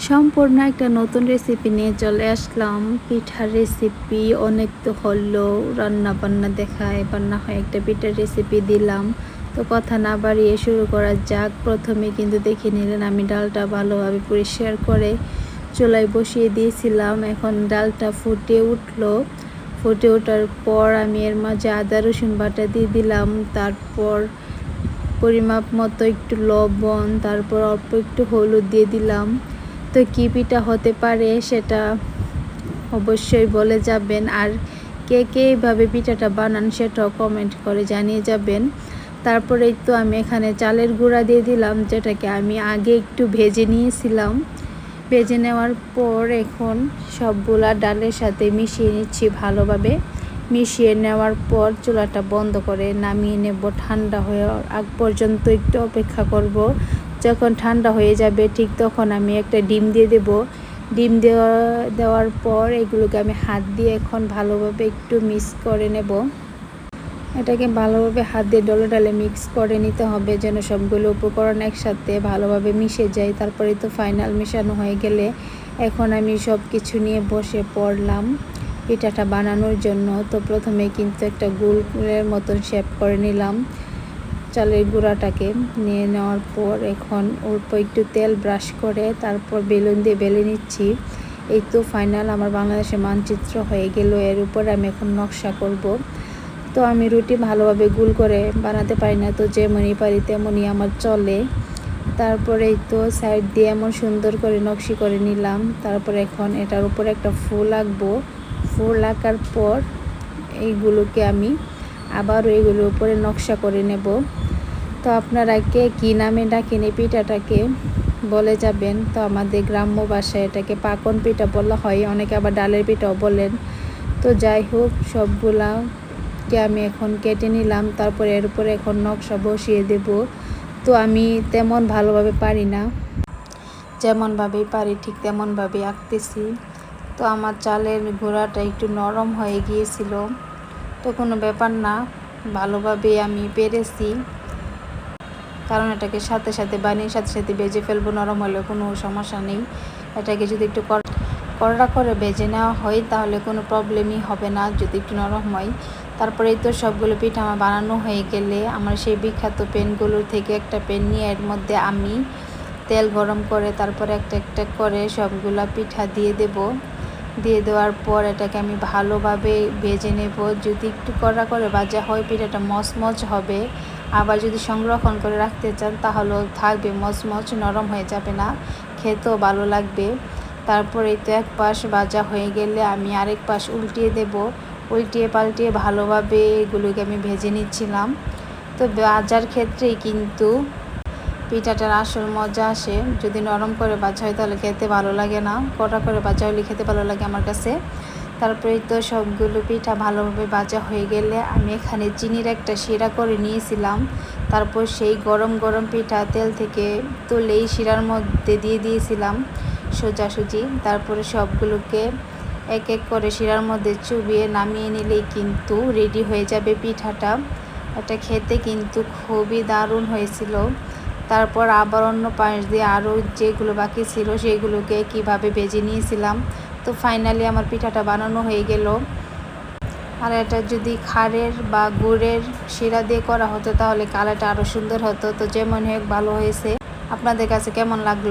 সম্পূর্ণ একটা নতুন রেসিপি নিয়ে চলে আসলাম। পিঠার রেসিপি অনেক তো হলো, রান্না বান্না দেখায় বান্না হয়, একটা পিঠার রেসিপি দিলাম। তো কথা না বাড়িয়ে শুরু করা যাক। প্রথমে কিন্তু দেখে নিলেন আমি ডালটা ভালোভাবে পরিষ্কার করে চুলায় বসিয়ে দিয়েছিলাম। এখন ডালটা ফুটে উঠলো। ফুটে ওঠার পর আমি এর মাঝে আদা রসুন বাটা দিয়ে দিলাম। তারপর পরিমাপ মতো একটু লবণ, তারপর অল্প একটু হলুদ দিয়ে দিলাম। তো কী পিঠা হতে পারে সেটা অবশ্যই বলে যাবেন, আর কে কে এইভাবে পিঠাটা বানান সেটাও কমেন্ট করে জানিয়ে যাবেন। তারপরেই তো আমি এখানে চালের গুঁড়া দিয়ে দিলাম, যেটাকে আমি আগে একটু ভেজে নিয়েছিলাম। ভেজে নেওয়ার পর এখন সবগুলা ডালের সাথে মিশিয়ে নিচ্ছি ভালোভাবে। মিশিয়ে নেওয়ার পর চুলাটা বন্ধ করে নামিয়ে নেব। ঠান্ডা হয়ে আগ পর্যন্ত একটু অপেক্ষা করব। যখন ঠান্ডা হয়ে যাবে ঠিক তখন আমি একটা ডিম দিয়ে দেব। ডিম দেওয়ার পর এগুলোকে আমি হাত দিয়ে এখন ভালোভাবে একটু মিক্স করে নেব। এটাকে ভালোভাবে হাত দিয়ে ডলে মিক্স করে নিতে হবে, যেন সবগুলো উপকরণ একসাথে ভালোভাবে মিশে যায়। তারপরে তো ফাইনাল মেশানো হয়ে গেলে এখন আমি সব কিছু নিয়ে বসে পড়লাম পিঠাটা বানানোর জন্য। তো প্রথমে কিন্তু একটা গোলের মতন শেপ করে নিলাম চালের গুঁড়াটাকে। নিয়ে নেওয়ার পর এখন অল্প একটু তেল ব্রাশ করে তারপর বেলুন দিয়ে বেলে নিচ্ছি। এই তো ফাইনাল আমার বাংলাদেশের মানচিত্র হয়ে গেল। এর উপরে আমি এখন নকশা করব। তো আমি রুটি ভালোভাবে গোল করে বানাতে পারি না, তো যেমনই পারি তেমনই আমার চলে। তারপরে এই তো সাইড দিয়ে এমন সুন্দর করে নকশি করে নিলাম। তারপরে এখন এটার উপরে একটা ফুল আঁকবো। ফুল আঁকার পর এইগুলোকে আমি আবার এইগুলোর উপরে নকশা করে নেব। তো আপনারা কে কী নামে ডাকেন এই পিঠাটাকে বলে যাবেন। তো আমাদের গ্রাম্য ভাষায় এটাকে পাকন পিঠা বলা হয়, অনেকে আবার ডালের পিঠাও বলেন। তো যাই হোক, সবগুলাকে আমি এখন কেটে নিলাম। তারপরে এর উপরে এখন নকশা বসিয়ে দেব। তো আমি তেমন ভালোভাবে পারি না, যেমনভাবেই পারি ঠিক তেমনভাবেই আঁকতেছি। তো আমার চালের গুঁড়াটা একটু নরম হয়ে গিয়েছিল, তো কোনো ব্যাপার না, ভালোভাবে আমি পেরেছি। কারণ এটাকে সাথে সাথে বানিয়ে সাথে সাথে ভেজে ফেলবো, নরম হলে কোনো সমস্যা নেই। এটাকে যদি একটু কড়া করে ভেজে নেওয়া হয় তাহলে কোনো প্রবলেমই হবে না, যদি একটু নরম হয়। তারপরেই তো সবগুলো পিঠা আমার বানানো হয়ে গেলে আমার সেই বিখ্যাত পেনগুলোর থেকে একটা পেন নিয়ে এর মধ্যে আমি তেল গরম করে তারপরে একটা একটা করে সবগুলা পিঠা দিয়ে দেব। দিয়ে দেওয়ার পর এটাকে আমি ভালোভাবে ভেজে নেব। যদি একটু কড়া করে ভাজা হয় পিঠাটা মচমচ হবে, আবার যদি সংরক্ষণ করে রাখতে চান তাহলেও থাকবে মচমচ, নরম হয়ে যাবে না, খেতেও ভালো লাগবে। তারপরে তো এক পাশ ভাজা হয়ে গেলে আমি আরেক পাশ উল্টিয়ে দেব। উল্টিয়ে পাল্টিয়ে ভালোভাবে এগুলোকে আমি ভেজে নিচ্ছিলাম। তো ভাজার ক্ষেত্রেই কিন্তু পিঠাটার আসল মজা আসে। যদি নরম করে ভাজা হয় তাহলে খেতে ভালো লাগে না, কড়া করে ভাজা হলে খেতে ভালো লাগে আমার কাছে। তারপরে তো সবগুলো পিঠা ভালোভাবে ভাজা হয়ে গেলে আমি এখানে চিনির একটা শিরা করে নিয়েছিলাম। তারপর সেই গরম গরম পিঠা তেল থেকে তুলেই শিরার মধ্যে দিয়ে দিয়েছিলাম সোজাসুজি। তারপরে সবগুলোকে এক এক করে শিরার মধ্যে চুবিয়ে নামিয়ে নিলেই কিন্তু রেডি হয়ে যাবে পিঠাটা। এটা খেতে কিন্তু খুবই দারুণ হয়েছিল। তারপর আবার অন্য পাশ দিয়ে আরও যেগুলো বাকি ছিল সেগুলোকে কিভাবে ভেজে নিয়েছিলাম। তো ফাইনালি আমার পিঠাটা বানানো হয়ে গেল। আর এটা যদি খাড়ের বা গুড়ের শিরা দিয়ে করা হতো তাহলে কালারটা আরও সুন্দর হতো। তো যেমন হোক ভালো হয়েছে। আপনাদের কাছে কেমন লাগলো?